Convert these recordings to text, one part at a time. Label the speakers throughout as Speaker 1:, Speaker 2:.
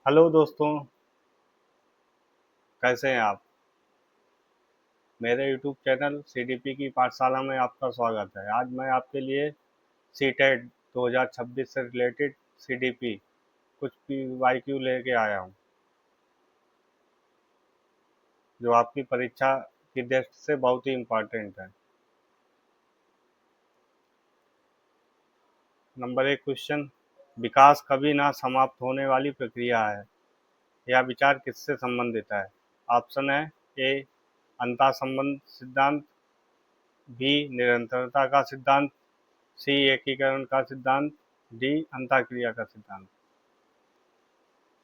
Speaker 1: Hello दोस्तों। कैसे हैं आप? मेरे यूट्यूब चैनल सीडीपी की पाठशाला में आपका स्वागत है। आज मैं आपके लिए सीटेट 2026 से रिलेटेड सीडीपी कुछ पीवाईक्यू लेके आया हूं, जो आपकी परीक्षा की दृष्टि से बहुत ही इम्पोर्टेंट है। नंबर 1 क्वेश्चन, विकास कभी ना समाप्त होने वाली प्रक्रिया है। यह विचार किससे संबंधित है? ऑप्शन है ए अंतः संबंध सिद्धांत, बी निरंतरता का सिद्धांत, सी एकीकरण का सिद्धांत, डी अंतःक्रिया का सिद्धांत।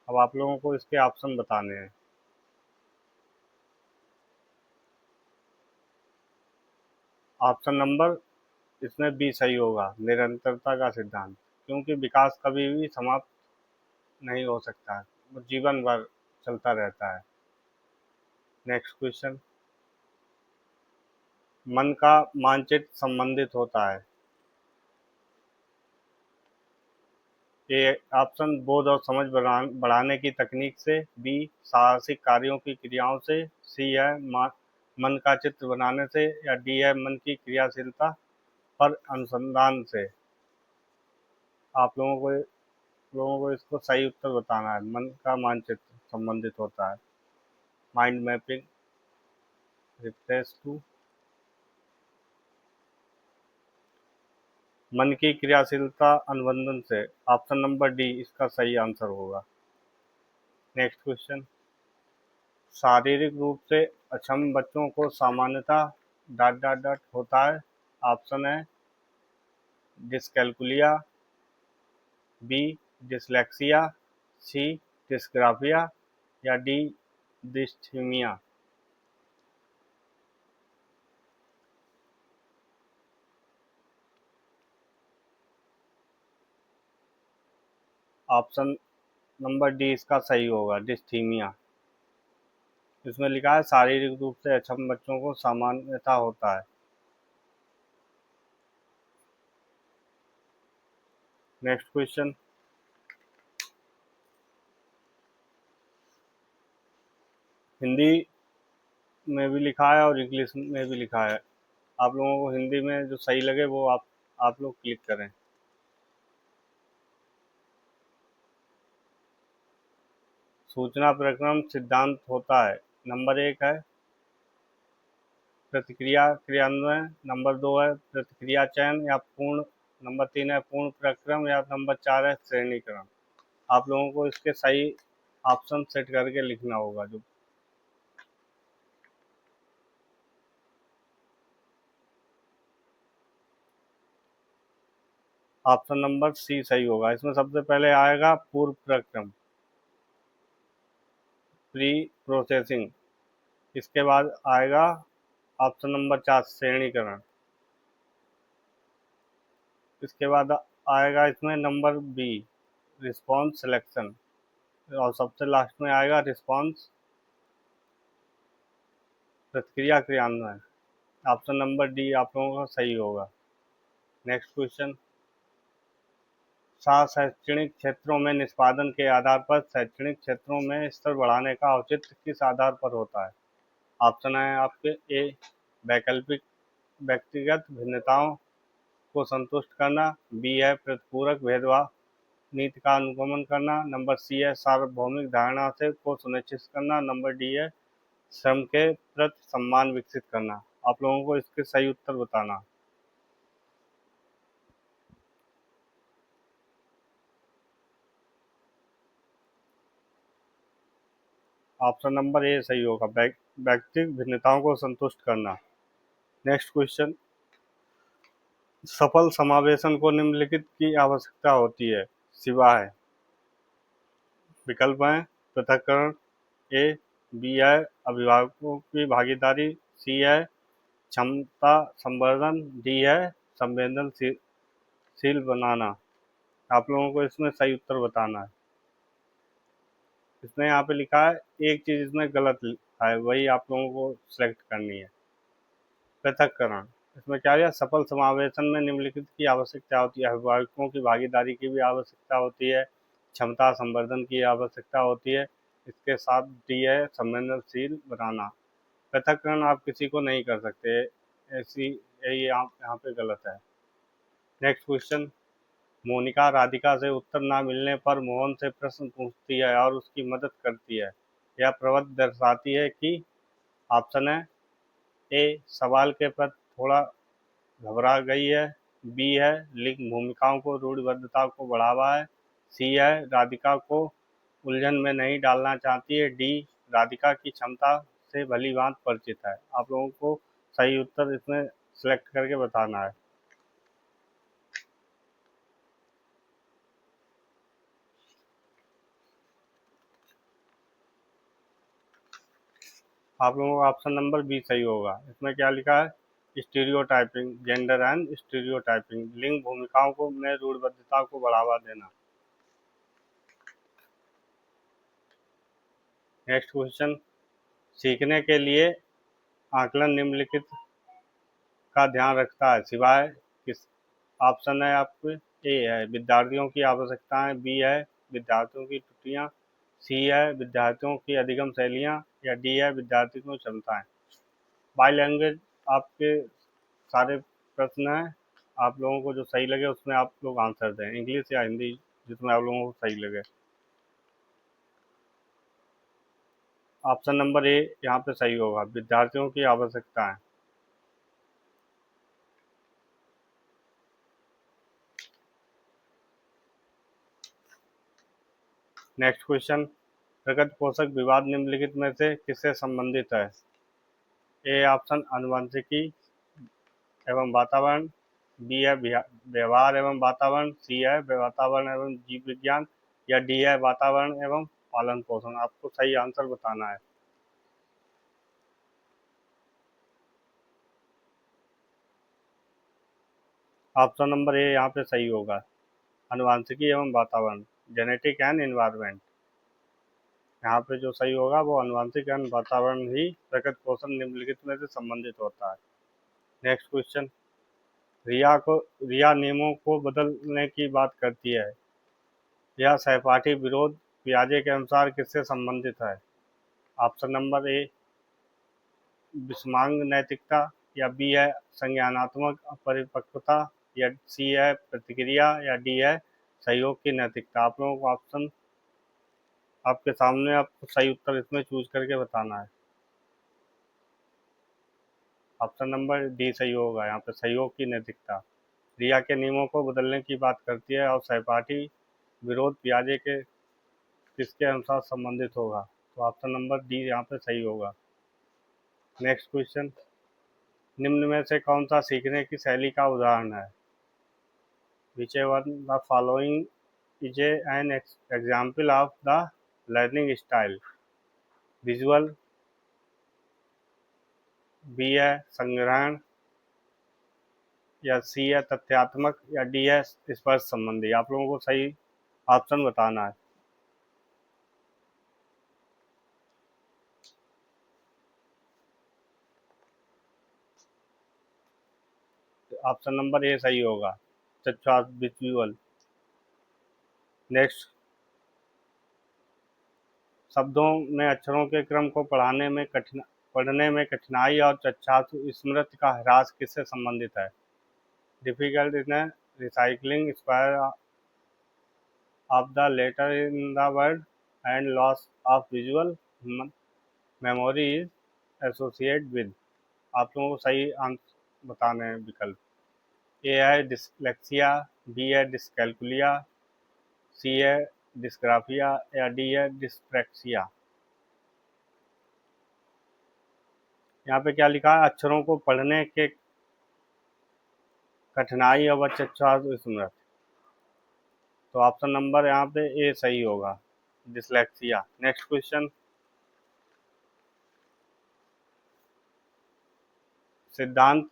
Speaker 1: अब आप लोगों को इसके ऑप्शन बताने हैं। ऑप्शन नंबर इसमें बी सही होगा, निरंतरता का सिद्धांत, क्योंकि विकास कभी भी समाप्त नहीं हो सकता है, वो जीवन भर चलता रहता है। नेक्स्ट क्वेश्चन, मन का मानचित्र संबंधित होता है। ए ऑप्शन बोध और समझ बढ़ाने की तकनीक से, बी साहसिक कार्यों की क्रियाओं से, सी है मन का चित्र बनाने से, या डी है मन की क्रियाशीलता पर अनुसंधान से। आप लोगों को इसको सही उत्तर बताना है। मन का मानचित्र संबंधित होता है, माइंड मैपिंग रिफ्रेश टू। मन की क्रियाशीलता अनुबंधन से, ऑप्शन नंबर डी इसका सही आंसर होगा। नेक्स्ट क्वेश्चन, शारीरिक रूप से अक्षम बच्चों को सामान्यतः डॉट डॉट डॉट होता है। ऑप्शन है डिस्कैल्कुलिया, बी डिसलेक्सिया, सी डिस्ग्राफिया, या D dysthymia. Option number D इसका सही होगा, डिस्थीमिया। इसमें लिखा है शारीरिक रूप से अक्षम बच्चों को सामान्यता होता है। नेक्स्ट क्वेश्चन, हिंदी में भी लिखा है और इंग्लिश में भी लिखा है। आप लोगों को हिंदी में जो सही लगे वो आप लोग क्लिक करें। सूचना प्रक्रम सिद्धांत होता है। नंबर 1 है प्रतिक्रिया क्रियान्वयन, नंबर 2 है प्रतिक्रिया चयन या पूर्ण, नंबर 3 है पूर्ण प्रक्रम, या नंबर 4 है श्रेणीकरण। आप लोगों को इसके सही ऑप्शन सेट करके लिखना होगा। जो ऑप्शन नंबर सी सही होगा। इसमें सबसे पहले आएगा पूर्व प्रक्रम, प्री प्रोसेसिंग। इसके बाद आएगा ऑप्शन नंबर 4 श्रेणीकरण। इसके बाद आएगा इसमें नंबर बी रिस्पॉन्स सिलेक्शन, और सबसे लास्ट में आएगा रिस्पॉन्स प्रतिक्रिया क्रियान्वयन। ऑप्शन नंबर डी आप लोगों का सही होगा। नेक्स्ट क्वेश्चन, शैक्षणिक क्षेत्रों में निष्पादन के आधार पर शैक्षणिक क्षेत्रों में स्तर बढ़ाने का औचित्य किस आधार पर होता है? ऑप्शन है आपके ए वैकल्पिक व्यक्तिगत भिन्नताओं को संतुष्ट करना, बी है प्रतिपूरक भेदभाव नीति का अनुगमन करना, नंबर सी है सार्वभौमिक धारणा से को सुनिश्चित करना, नंबर डी है श्रम के प्रति सम्मान विकसित करना। आप लोगों को इसके सही उत्तर बताना। ऑप्शन नंबर ए सही होगा, व्यक्तिगत भिन्नताओं को संतुष्ट करना। नेक्स्ट क्वेश्चन, सफल समावेशन को निम्नलिखित की आवश्यकता होती है सिवाय। विकल्प हैं पृथक्करण, ए बी है अभिभावकों की भागीदारी, सी है क्षमता संवर्धन, डी है संवेदनशील बनाना। आप लोगों को इसमें सही उत्तर बताना है। इसमें यहाँ पे लिखा है एक चीज इसमें गलत लिखा है, वही आप लोगों को सिलेक्ट करनी है। पृथक्करण, इसमें क्या है सफल समावेशन में निम्नलिखित की आवश्यकता होती है। अभिभावकों की भागीदारी की भी आवश्यकता होती है, क्षमता संवर्धन की आवश्यकता होती है। इसके साथ डी है संवेदनशील बनाना। पृथक्करण आप किसी को नहीं कर सकते, ऐसी यही यहाँ पे गलत है। नेक्स्ट क्वेश्चन, मोनिका राधिका से उत्तर ना मिलने पर मोहन से प्रश्न पूछती है और उसकी मदद करती है। यह प्रवृत्ति दर्शाती है कि ऑप्शन है ए सवाल के प्रति थोड़ा घबरा गई है, बी है लिंग भूमिकाओं को रूढ़िबद्धता को बढ़ावा है, सी है राधिका को उलझन में नहीं डालना चाहती है, डी राधिका की क्षमता से भली भांति परिचित है। आप लोगों को सही उत्तर इसमें सिलेक्ट करके बताना है। आप लोगों का ऑप्शन नंबर बी सही होगा। इसमें क्या लिखा है, स्टीरियोटाइपिंग, जेंडर एंड स्टीरियोटाइपिंग, लिंग भूमिकाओं को में रूढ़िबद्धता को बढ़ावा देना। नेक्स्ट क्वेश्चन, सीखने के लिए आकलन निम्नलिखित का ध्यान रखता है सिवाय किस। ऑप्शन है आपके ए है विद्यार्थियों की आवश्यकताएं, बी है विद्यार्थियों की त्रुटियां, सी है विद्यार्थियों की अधिगम शैलियां, या डी है विद्यार्थियों की क्षमताएं। बाय लैंग्वेज आपके सारे प्रश्न हैं, आप लोगों को जो सही लगे उसमें आप लोग आंसर दें, इंग्लिश या हिंदी जिसमें आप लोगों को सही लगे। ऑप्शन नंबर ए यहाँ पे सही होगा, विद्यार्थियों की आवश्यकता है। नेक्स्ट क्वेश्चन, प्रगति पोषक विवाद निम्नलिखित में से किससे संबंधित है। ए ऑप्शन आनुवंशिकी एवं वातावरण, बी है व्यवहार एवं वातावरण, सी है वातावरण एवं जीव विज्ञान, या डी है वातावरण एवं पालन पोषण। आपको सही आंसर बताना है। ऑप्शन नंबर ए यहाँ पे सही होगा, आनुवंशिकी एवं वातावरण, जेनेटिक एंड एनवायरनमेंट। यहाँ पे जो सही होगा वो आनुवंशिक एंड वातावरण ही प्रकृति पोषण निम्नलिखित में से संबंधित होता है। नेक्स्ट क्वेश्चन, रिया नियमों को बदलने की बात करती है। यह सहपाठी विरोध पियाजे के अनुसार किससे संबंधित है। ऑप्शन नंबर ए विषमांग नैतिकता, या बी है संज्ञानात्मक अपरिपक्वता, या सी है प्रतिक्रिया, या डी है सहयोग की नैतिकता। आप लोगों को ऑप्शन आपके सामने, आपको सही उत्तर इसमें चूज करके बताना है। ऑप्शन नंबर डी सही होगा, यहाँ पे सहयोग की नैतिकता रिया के नियमों को बदलने की बात करती है, और सहपाठी विरोध पियाजे के किसके अनुसार संबंधित होगा। तो ऑप्शन नंबर डी यहाँ पे सही होगा। नेक्स्ट क्वेश्चन, निम्न में से कौन सा सीखने की शैली का उदाहरण है। Which one the following is an example of the learning style. Visual, B है संग्रहण, या सी है तथ्यात्मक, या डी है स्पर्श संबंधी। आप लोगों को सही ऑप्शन बताना है। ऑप्शन नंबर ए सही होगा, चर्चा विजुअल। नेक्स्ट, शब्दों में अक्षरों के क्रम को पढ़ने में कठिनाई और चक्षासु स्मृति का ह्रास किससे संबंधित है। Difficult in recycling square of the letter in the word and loss of visual memory is associate with. आप लोगों को सही आंसर बताने हैं विकल्प। ए है डिसलेक्सिया, बी है डिसकैलकुलिया, सी है डिस्ग्राफिया, या डी है डिस्प्रैक्सिया। यहाँ पे क्या लिखा है, अक्षरों को पढ़ने के कठिनाई और चक्षुस्मृति स्मृति। तो ऑप्शन नंबर यहाँ पे ए सही होगा, डिसलेक्सिया। नेक्स्ट क्वेश्चन, सिद्धांत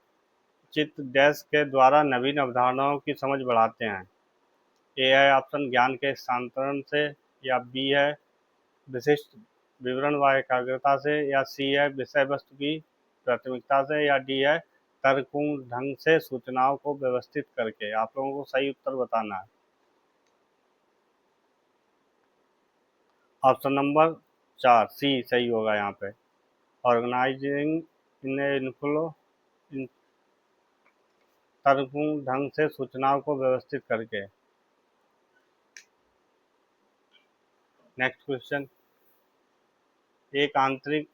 Speaker 1: चित्त डैश के द्वारा नवीन अवधारणाओं की समझ बढ़ाते हैं। ए है ऑप्शन ज्ञान के स्थानांतरण से, या बी है विशिष्ट विवरण व एकाग्रता से, या सी है विषय वस्तु की प्राथमिकता से, या डी है तर्कपूर्ण ढंग से सूचनाओं को व्यवस्थित करके। आप लोगों को सही उत्तर बताना है। ऑप्शन नंबर 4 सी सही होगा यहाँ पे। ऑर्गेनाइजिंग इन इनफ्लो तर्कपूर्ण ढंग से सूचनाओं को व्यवस्थित करके। नेक्स्ट क्वेश्चन, एक आंतरिक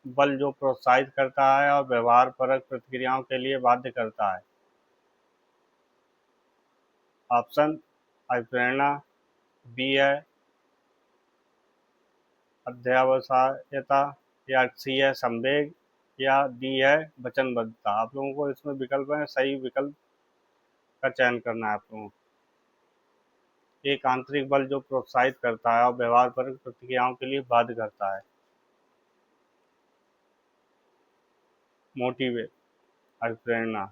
Speaker 1: बल जो प्रोत्साहित करता है और व्यवहार परक प्रतिक्रियाओं के लिए बाध्य करता है। ऑप्शन अभिप्रेरणा, बी है अध्यवसायता, या सी है संवेग, या डी है वचनबद्धता। आप लोगों को इसमें विकल्प है, सही विकल्प का चयन करना है आप लोगों को। एक आंतरिक बल जो प्रोत्साहित करता है और व्यवहार परक प्रतिक्रियाओं के लिए बाध्य करता है। मोटिवेट, अभिप्रेरणा।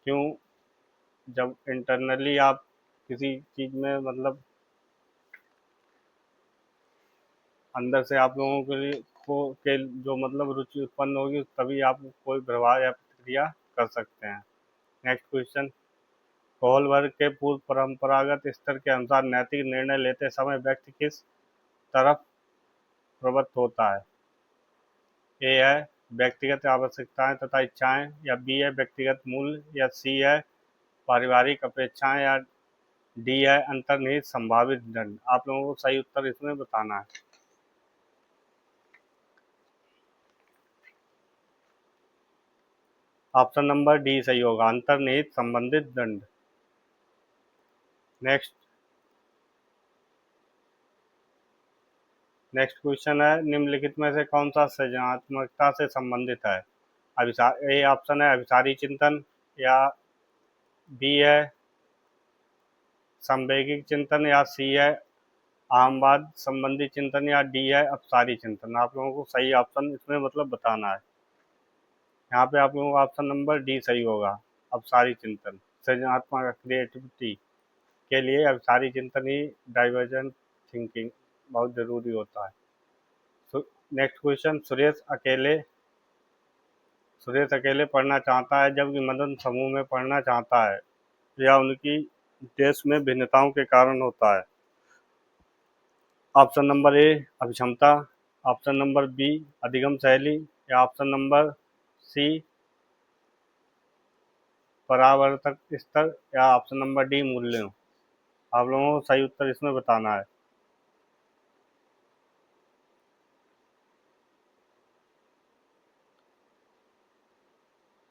Speaker 1: क्यों? जब इंटरनली आप किसी चीज़ में मतलब अंदर से आप लोगों के लिए को के जो मतलब रुचि उत्पन्न होगी, तभी आप कोई व्यवहार या प्रतिक्रिया कर सकते हैं। नेक्स्ट क्वेश्चन, कोहलबर्ग के पूर्व परंपरागत स्तर के अनुसार नैतिक निर्णय लेते समय व्यक्ति किस तरफ प्रवृत्त होता है। ए है व्यक्तिगत आवश्यकताएं तथा इच्छाएं, या बी है व्यक्तिगत मूल्य, या सी है पारिवारिक अपेक्षाएं, या डी है अंतर्निहित संभावित दंड। आप लोगों को सही उत्तर इसमें बताना है। ऑप्शन नंबर डी सही होगा, अंतर्निहित संबंधित दंड। नेक्स्ट नेक्स्ट क्वेश्चन है, निम्नलिखित में से कौन सा सृजनात्मकता से संबंधित है। अभिसार ए ऑप्शन है अभिसारी चिंतन, या बी है संवेगिक चिंतन, या सी है अहमवाद संबंधी चिंतन, या डी है अपसारी चिंतन। आप लोगों को सही ऑप्शन इसमें मतलब बताना है। यहाँ पे आप लोगों का ऑप्शन नंबर डी सही होगा, अपसारी चिंतन। सृजनात्मक क्रिएटिविटी के लिए अपसारी चिंतन ही डाइवर्जेंट थिंकिंग बहुत ज़रूरी होता है। नेक्स्ट क्वेश्चन, सुरेश अकेले पढ़ना चाहता है जबकि मदन समूह में पढ़ना चाहता है, यह उनकी देश में भिन्नताओं के कारण होता है। ऑप्शन नंबर ए अभिक्षमता, ऑप्शन नंबर बी अधिगम शैली, या ऑप्शन नंबर सी परावर्तक स्तर, या ऑप्शन नंबर डी मूल्यों। आप लोगों को सही उत्तर इसमें बताना है।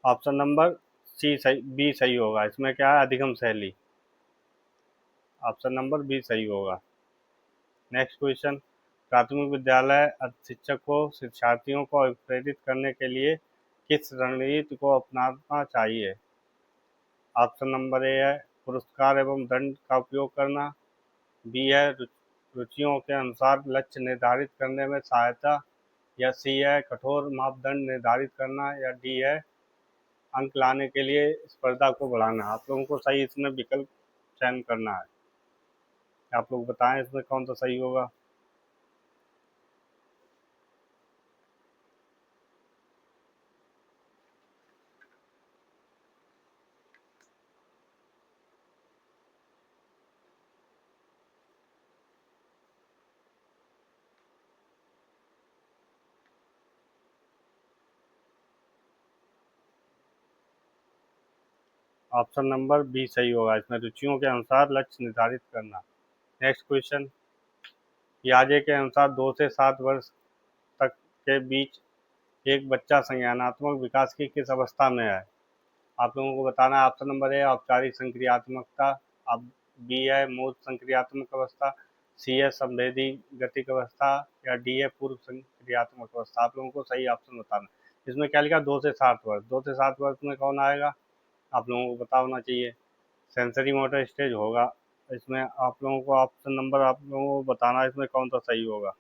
Speaker 1: ऑप्शन नंबर सी सही, बी सही होगा। इसमें क्या है, अधिगम शैली। ऑप्शन नंबर बी सही होगा। नेक्स्ट क्वेश्चन, प्राथमिक विद्यालय शिक्षक को शिक्षार्थियों को प्रेरित करने के लिए किस रणनीति को अपनाना चाहिए। ऑप्शन नंबर ए है पुरस्कार एवं दंड का उपयोग करना, बी है रुचियों के अनुसार लक्ष्य निर्धारित करने में सहायता, या सी है कठोर मापदंड निर्धारित करना, या डी है अंक लाने के लिए स्पर्धा को बढ़ाना। आप लोगों को सही इसमें विकल्प चयन करना है। आप लोग बताएं इसमें कौन सा सही होगा। ऑप्शन नंबर बी सही होगा, इसमें रुचियों के अनुसार लक्ष्य निर्धारित करना। नेक्स्ट क्वेश्चन, पियाजे के अनुसार 2 से 7 वर्ष तक के बीच एक बच्चा संज्ञानात्मक विकास की किस अवस्था में है। आप लोगों को बताना है। ऑप्शन नंबर ए औपचारिक संक्रियात्मकता, अब बी है मूर्त संक्रियात्मक अवस्था, सी है संवेदी गतिक अवस्था, या डी है पूर्व संक्रियात्मक अवस्था। आप लोगों को सही ऑप्शन बताना। इसमें क्या लिखा, 2 से 7 वर्ष। 2 से 7 वर्ष में कौन आएगा, आप लोगों को पता होना चाहिए। सेंसरी मोटर स्टेज होगा इसमें। आप लोगों को ऑप्शन नंबर आप लोगों को बताना है इसमें कौन सा सही होगा।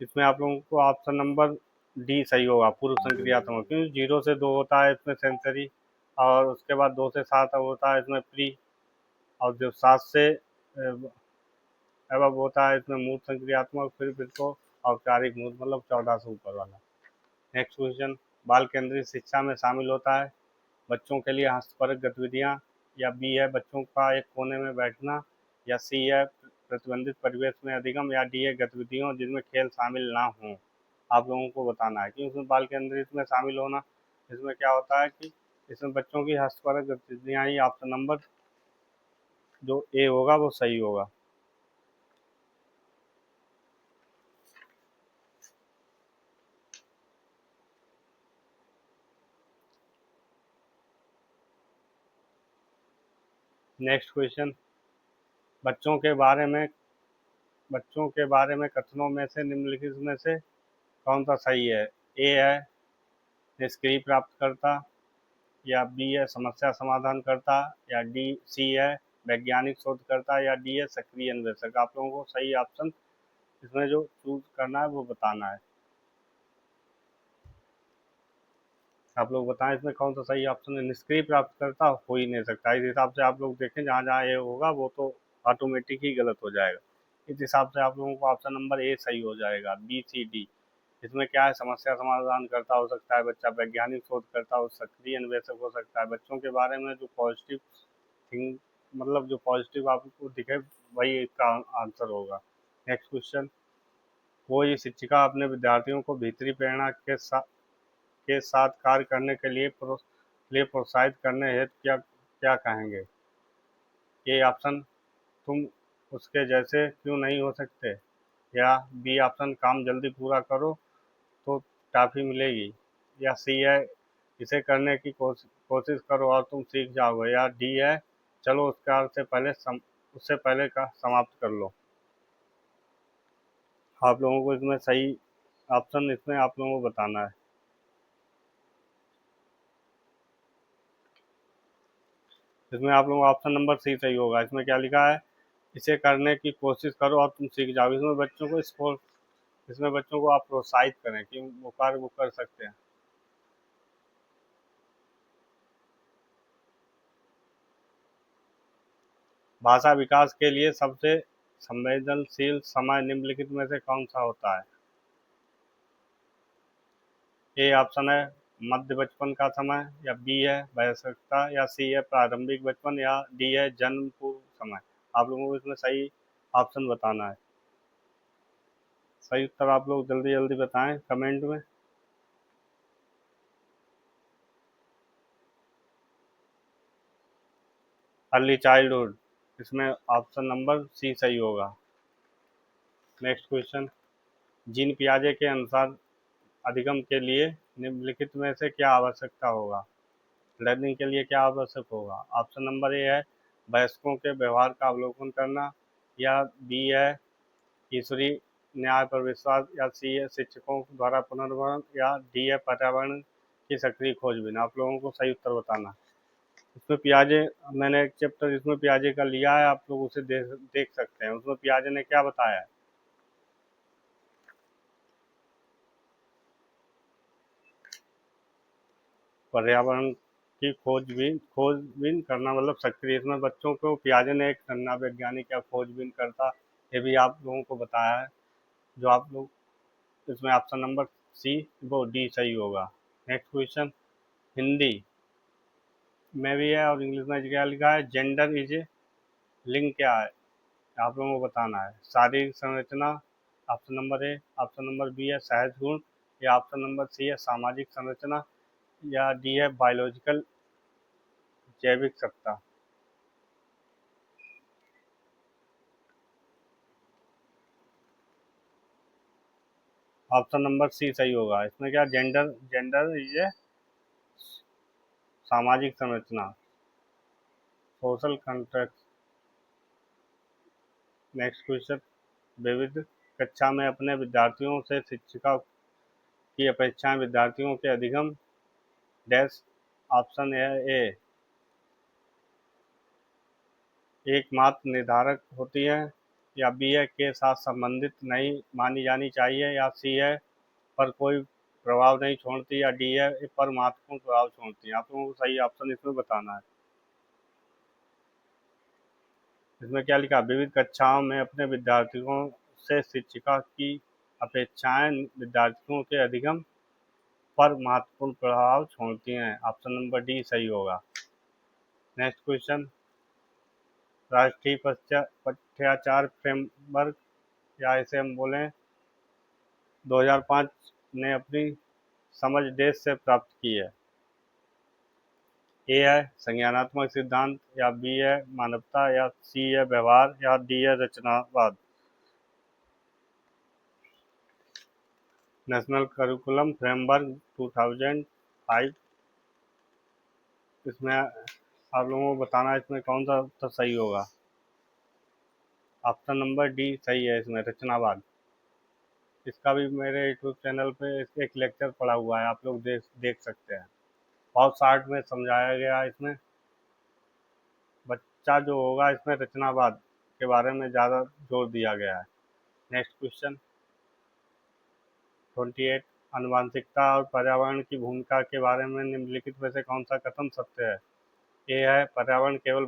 Speaker 1: इसमें आप लोगों को ऑप्शन नंबर डी सही होगा, पूर्व संक्रियात्मक। क्योंकि 0 से 2 होता है इसमें सेंसरी, और उसके बाद 2 से 7 होता है इसमें प्री, और जो 7 से अब होता है इसमें मूर्त संक्रियात्मक, फिर तो औपचारिक मूर्त, मतलब 14 से ऊपर वाला। नेक्स्ट क्वेश्चन, बाल केंद्रित शिक्षा में शामिल होता है बच्चों के लिए हस्तपरक गतिविधियाँ, या बी है बच्चों का एक कोने में बैठना, या सी है प्रतिबंधित परिवेश में अधिगम, या डी है गतिविधियों जिनमें खेल शामिल ना हों। आप लोगों को बताना है कि उसमें बाल केंद्रित में शामिल होना, इसमें क्या होता है कि इसमें बच्चों की हस्तपरक गतिविधियाँ ही। ऑप्शन नंबर जो ए होगा वो सही होगा। नेक्स्ट क्वेश्चन, बच्चों के बारे में बच्चों के बारे में कथनों में से निम्नलिखित में से कौन सा सही है? ए है निष्क्रिय प्राप्तकर्ता, या बी है समस्या समाधान करता, या डी सी है वैज्ञानिक शोधकर्ता, या डी है सक्रिय अन्वेषक। आप लोगों को सही ऑप्शन इसमें जो चूज करना है वो बताना है। आप लोग बताएं इसमें कौन सा सही ऑप्शन है। निष्क्रिय प्राप्तकर्ता हो ही नहीं सकता। इस हिसाब से आप लोग देखें, जहाँ जहाँ ए होगा वो तो ऑटोमेटिक ही गलत हो जाएगा। इस हिसाब से आप लोगों को ऑप्शन नंबर ए सही हो जाएगा। बी सी डी, इसमें क्या है, समस्या समाधान करता हो सकता है बच्चा, वैज्ञानिक शोध करता हो, सक्रिय अन्वेषक हो सकता है। बच्चों के बारे में जो पॉजिटिव थिंग, मतलब जो पॉजिटिव आपको दिखे वही इसका आंसर होगा। नेक्स्ट क्वेश्चन, कोई शिक्षिका अपने विद्यार्थियों को भीतरी प्रेरणा के साथ कार्य करने के लिए प्रोत्साहित करने हेतु क्या क्या कहेंगे? ए ऑप्शन, तुम उसके जैसे क्यों नहीं हो सकते, या बी ऑप्शन, काम जल्दी पूरा करो तो टॉफी मिलेगी, या सी है इसे करने की कोशिश करो और तुम सीख जाओगे, या डी है चलो उससे पहले का समाप्त कर लो। आप लोगों को इसमें सही ऑप्शन इसमें आप लोगों को बताना है। इसमें आप लोगों का ऑप्शन नंबर सी सही होगा। इसमें क्या लिखा है, इसे करने की कोशिश करो और तुम सीख जाओ। इसमें बच्चों को आप प्रोत्साहित करें कि वो कार्य वो कर सकते हैं। भाषा विकास के लिए सबसे संवेदनशील समय निम्नलिखित में से कौन सा होता है? ए ऑप्शन है मध्य बचपन का समय, या बी है वयस्कता, या सी है प्रारंभिक बचपन, या डी है जन्म पूर्व समय। आप लोगों को इसमें सही ऑप्शन बताना है। सही उत्तर आप लोग जल्दी जल्दी बताएं कमेंट में। अर्ली चाइल्डहुड, इसमें ऑप्शन नंबर सी सही होगा। नेक्स्ट क्वेश्चन, जीन पियाजे के अनुसार अधिगम के लिए निम्नलिखित में से क्या आवश्यकता होगा? लर्निंग के लिए क्या आवश्यक होगा? ऑप्शन नंबर ए है वयस्कों के व्यवहार का अवलोकन करना, या बी है ईश्वरीय न्याय पर विश्वास, या सी है शिक्षकों द्वारा पुनर्वर्ण, या डी है पर्यावरण की सक्रिय खोजबीन। आप लोगों को सही उत्तर बताना। इसमें पियाजे, मैंने एक चैप्टर इसमें पियाजे का लिया है, आप लोग उसे देख सकते हैं। उसमें पियाजे ने क्या बताया है। पर्यावरण की खोजबीन करना मतलब सक्रिय। इसमें बच्चों को पियाजे ने एक नन्ना वैज्ञानिक या खोजबीन करता, ये भी आप लोगों को बताया है। जो आप लोग इसमें ऑप्शन नंबर सी वो डी सही होगा। नेक्स्ट क्वेश्चन, हिंदी में भी है और इंग्लिश में क्या लिखा है, जेंडर इज लिंग क्या है? आप लोगों को बताना है। शारीरिक संरचना, option number A, option number B है सहज गुण, या ऑप्शन नंबर सी है सामाजिक संरचना, या डी है बायोलॉजिकल जैविक सत्ता। ऑप्शन नंबर सी सही होगा। इसमें क्या, जेंडर जेंडर ये सामाजिक संरचना, सोशल कंट्रैक्ट। नेक्स्ट क्वेश्चन, विविध कक्षा में अपने विद्यार्थियों से शिक्षिका की अपेक्षाएं विद्यार्थियों के अधिगम डैश। ऑप्शन है ए एकमात्र निर्धारक होती है, या बी है के साथ संबंधित नहीं मानी जानी चाहिए, या सी है पर कोई प्रभाव नहीं छोड़ती, या डी है पर महत्वपूर्ण प्रभाव छोड़ती है। आप लोगों को सही ऑप्शन इसमें बताना है। इसमें क्या लिखा, विविध कक्षाओं में अपने विद्यार्थियों से शिक्षिका की अपेक्षाएं विद्यार्थियों के अधिगम पर महत्वपूर्ण प्रभाव छोड़ती हैं। ऑप्शन नंबर डी सही होगा। नेक्स्ट क्वेश्चन, राष्ट्रीय पठ्याचार फ्रेमवर्क या इसे हम बोलें 2005 ने अपनी समझ देश से प्राप्त की है। ए है संज्ञानात्मक सिद्धांत, या बी है मानवता, या सी है व्यवहार, या डी है रचनावाद। नेशनल करिकुलम फ्रेमवर्क 2005, इसमें आप लोगों को बताना है इसमें कौन सा उत्तर सही होगा। ऑप्शन नंबर डी सही है इसमें, रचनावाद। इसका भी मेरे यूट्यूब चैनल पे एक लेक्चर पड़ा हुआ है, आप लोग देख सकते हैं। बहुत शार्ट में समझाया गया है इसमें। बच्चा जो होगा इसमें रचनावाद के बारे में ज़्यादा जोर दिया गया है। नेक्स्ट क्वेश्चन 28, आनुवंशिकता और पर्यावरण की भूमिका के बारे में निम्नलिखित में से कौन सा कथन सत्य है। ए है पर्यावरण केवल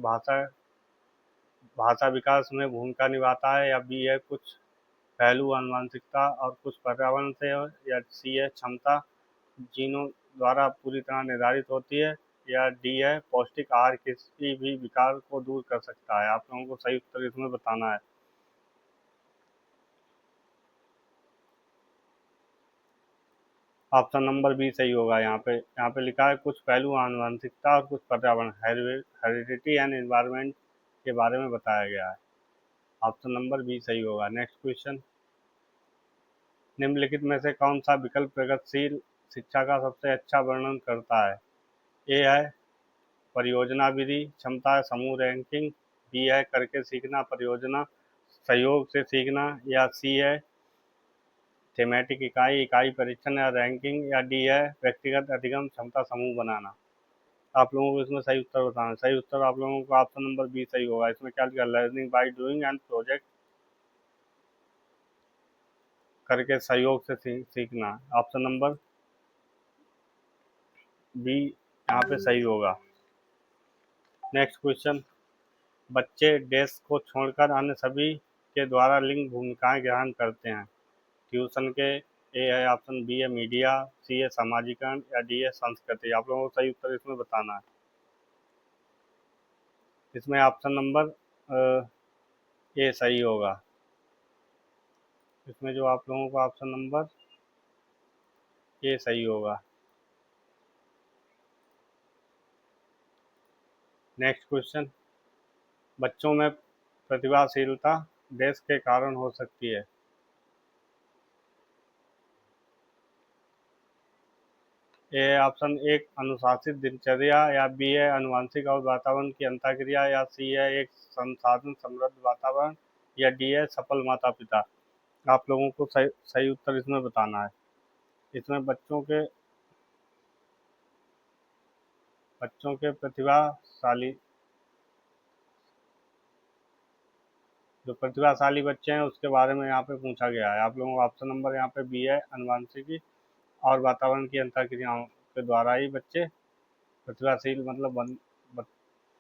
Speaker 1: भाषा विकास में भूमिका निभाता है, या बी है कुछ पहलू आनुवंशिकता और कुछ पर्यावरण से, या सी है क्षमता जीनों द्वारा पूरी तरह निर्धारित होती है, या डी है पौष्टिक आहार किसी भी विकार को दूर कर सकता है। आप लोगों को सही उत्तर इसमें बताना है। ऑप्शन नंबर बी सही होगा। यहाँ पे लिखा है कुछ पहलू आनुवंशिकता और कुछ पर्यावरण हेरिडिटी एंड एनवायरनमेंट के बारे में बताया गया है। ऑप्शन नंबर बी सही होगा। नेक्स्ट क्वेश्चन, निम्नलिखित में से कौन सा विकल्प प्रगतिशील शिक्षा का सबसे अच्छा वर्णन करता है। ए है परियोजना विधि, क्षमता समूह रैंकिंग, बी है करके सीखना परियोजना सहयोग से सीखना, या सी है थेमेटिक इकाई परीक्षण या रैंकिंग, या डी है व्यक्तिगत अधिगम क्षमता समूह बनाना। आप लोगों को इसमें सही उत्तर बताना है। सही उत्तर आप लोगों को ऑप्शन नंबर बी सही होगा। इसमें क्या लिखा, learning by doing and project करके सहयोग से सीखना। ऑप्शन नंबर बी यहाँ पे सही होगा। नेक्स्ट क्वेश्चन, बच्चे डेस्क को छोड़कर अन्य सभी के द्वारा लिंग भूमिकाएं ग्रहण करते हैं। ट्यूशन के, ए है ऑप्शन बी है मीडिया, सी है सामाजिकरण, या डी है संस्कृति। आप लोगों को सही उत्तर इसमें बताना है। इसमें ऑप्शन नंबर ए सही होगा। इसमें जो आप लोगों को ऑप्शन नंबर ए सही होगा। नेक्स्ट क्वेश्चन, बच्चों में प्रतिभाशीलता डेस्क के कारण हो सकती है। ए ऑप्शन एक अनुशासित दिनचर्या, या बी है आनुवंशिक और वातावरण की अंतःक्रिया, या सी है एक संसाधन समृद्ध वातावरण, या डी है सफल माता पिता। आप लोगों को सही सही उत्तर इसमें बताना है। इसमें बच्चों के प्रतिभाशाली जो प्रतिभाशाली बच्चे हैं उसके बारे में यहाँ पे पूछा गया है। आप लोगों को ऑप्शन नंबर यहाँ पे बी है आनुवंशिकी और वातावरण की अंतःक्रियाओं के द्वारा ही बच्चे प्रतिभाशील मतलब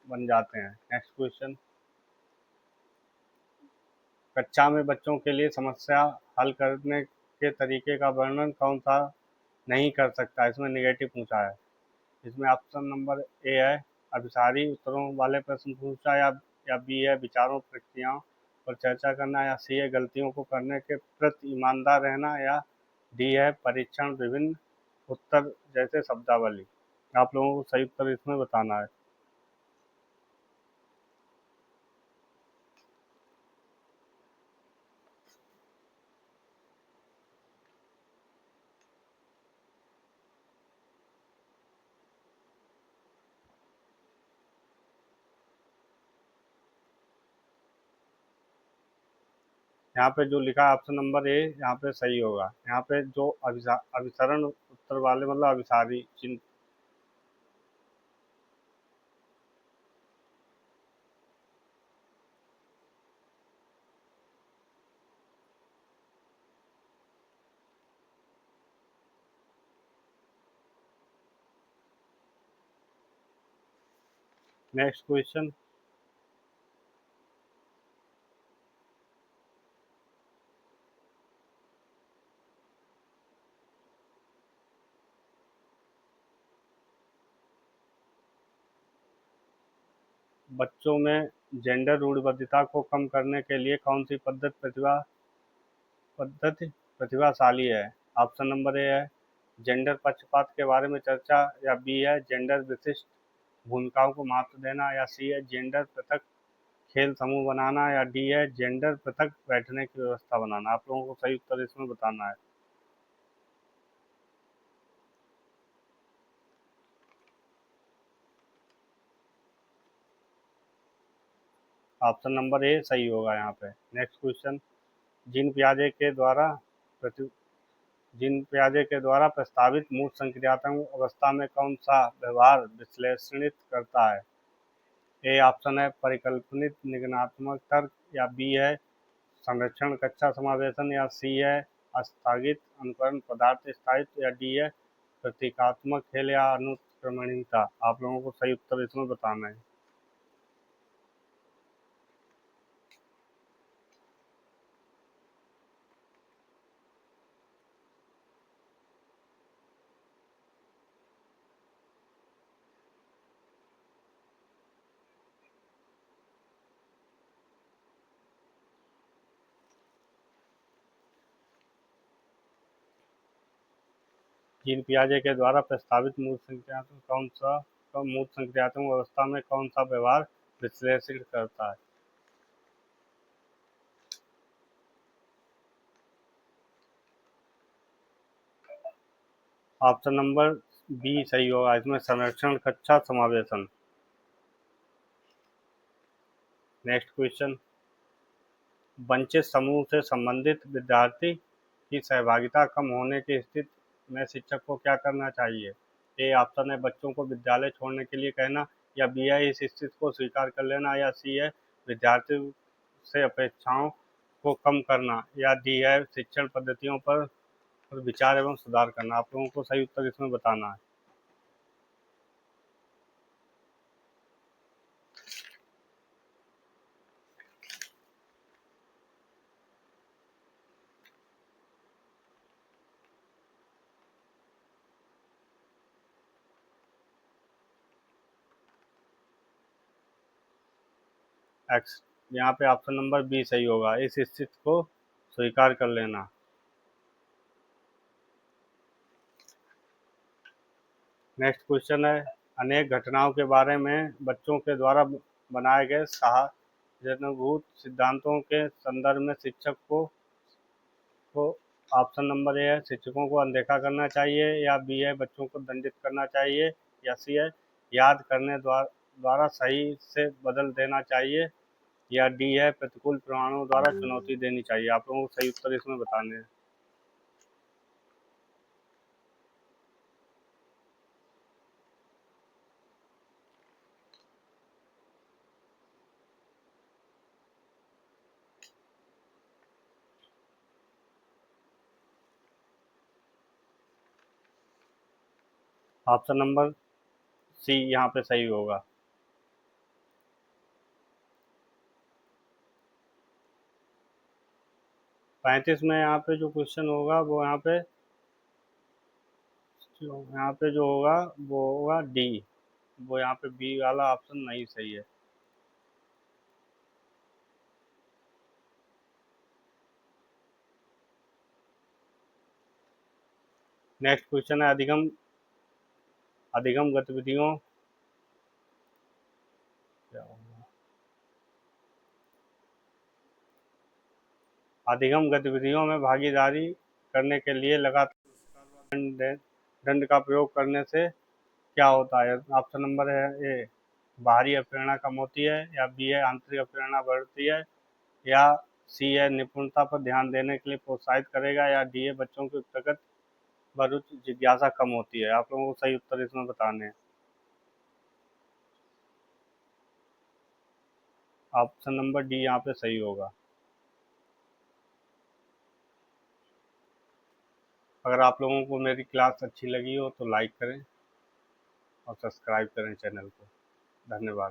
Speaker 1: बन जाते हैं। नेक्स्ट क्वेश्चन, कक्षा में बच्चों के लिए समस्या हल करने के तरीके का वर्णन कौन सा नहीं कर सकता। इसमें नेगेटिव पूछा है। इसमें ऑप्शन नंबर ए है अभिसारी उत्तरों वाले प्रश्न पूछा, या बी है विचारों प्रक्रियाओं पर चर्चा करना, या सी है गलतियों को करने के प्रति ईमानदार रहना, या डी है परीक्षण विभिन्न उत्तर जैसे शब्दावली। आप लोगों को सही उत्तर इसमें बताना है। यहाँ पे जो लिखा है ऑप्शन नंबर ए यहाँ पे सही होगा। यहाँ पे जो अभिसरण उत्तर वाले मतलब अभिसारी चिन्ह। नेक्स्ट क्वेश्चन, बच्चों में जेंडर रूढ़िबद्धता को कम करने के लिए कौन सी पद्धति प्रतिभाशाली है? ऑप्शन नंबर ए है जेंडर पक्षपात के बारे में चर्चा, या बी है जेंडर विशिष्ट भूमिकाओं को महत्व देना, या सी है जेंडर पृथक खेल समूह बनाना, या डी है जेंडर पृथक बैठने की व्यवस्था बनाना। आप लोगों को सही उत्तर इसमें बताना है। ऑप्शन नंबर ए सही होगा यहाँ पे। नेक्स्ट क्वेश्चन, जीन पियाजे के द्वारा प्रति जीन पियाजे के द्वारा प्रस्तावित मूल संक्रियात्मक अवस्था में कौन सा व्यवहार विश्लेषित करता है? ए ऑप्शन है परिकल्पनित निगमनात्मक तर्क, या बी है संरक्षण कक्षा समावेशन, या सी है आस्थगित अनुकरण पदार्थ स्थायित्व, या डी है प्रतीकात्मक खेल या अनुक्रमणिकता। आप लोगों को सही उत्तर इसमें बताना है। जीन पियाजे के द्वारा प्रस्तावित मूल संक्रियात्मक अवस्था में कौन सा व्यवहार विश्लेषित करता है? ऑप्शन नंबर बी सही होगा इसमें, संरक्षण कक्षा समावेशन। नेक्स्ट क्वेश्चन, वंचित समूह से संबंधित विद्यार्थी की सहभागिता कम होने की स्थिति में शिक्षक को क्या करना चाहिए? ए ऑप्शन है बच्चों को विद्यालय छोड़ने के लिए कहना, या बी है इस स्थिति को स्वीकार कर लेना, या सी है विद्यार्थी से अपेक्षाओं को कम करना, या डी है शिक्षण पद्धतियों पर विचार एवं सुधार करना। आप लोगों को सही उत्तर इसमें बताना है। एक्स यहाँ पे ऑप्शन नंबर बी सही होगा, इस स्थिति को स्वीकार कर लेना। नेक्स्ट क्वेश्चन है, अनेक घटनाओं के बारे में बच्चों के द्वारा बनाए गए सहानुभूत सिद्धांतों के संदर्भ में शिक्षक को ऑप्शन नंबर ए है शिक्षकों को अनदेखा करना चाहिए, या बी है बच्चों को दंडित करना चाहिए, या सी है याद करने द्वारा सही से बदल देना चाहिए, या डी है प्रतिकूल प्रमाणों द्वारा चुनौती देनी चाहिए। आप लोगों को सही उत्तर इसमें बताने हैं। ऑप्शन नंबर सी यहाँ पे सही होगा। 35 में यहाँ पे जो क्वेश्चन होगा वो यहाँ पे जो होगा वो होगा डी। वो यहाँ पे बी वाला ऑप्शन नहीं सही है। नेक्स्ट क्वेश्चन है, अधिगम अधिगम गतिविधियों क्या होगा? अधिगम गतिविधियों में भागीदारी करने के लिए लगातार दंड का प्रयोग करने से क्या होता है? ऑप्शन नंबर है ए बाहरी अप्रेरणा कम होती है, या बी है आंतरिक अप्रेरणा बढ़ती है, या सी है निपुणता पर ध्यान देने के लिए प्रोत्साहित करेगा, या डी है बच्चों की प्रगति व रुचि जिज्ञासा कम होती है। आप लोगों को सही उत्तर इसमें बताने हैं। ऑप्शन नंबर डी यहाँ पे सही होगा। अगर आप लोगों को मेरी क्लास अच्छी लगी हो तो लाइक करें और सब्सक्राइब करें चैनल को। धन्यवाद।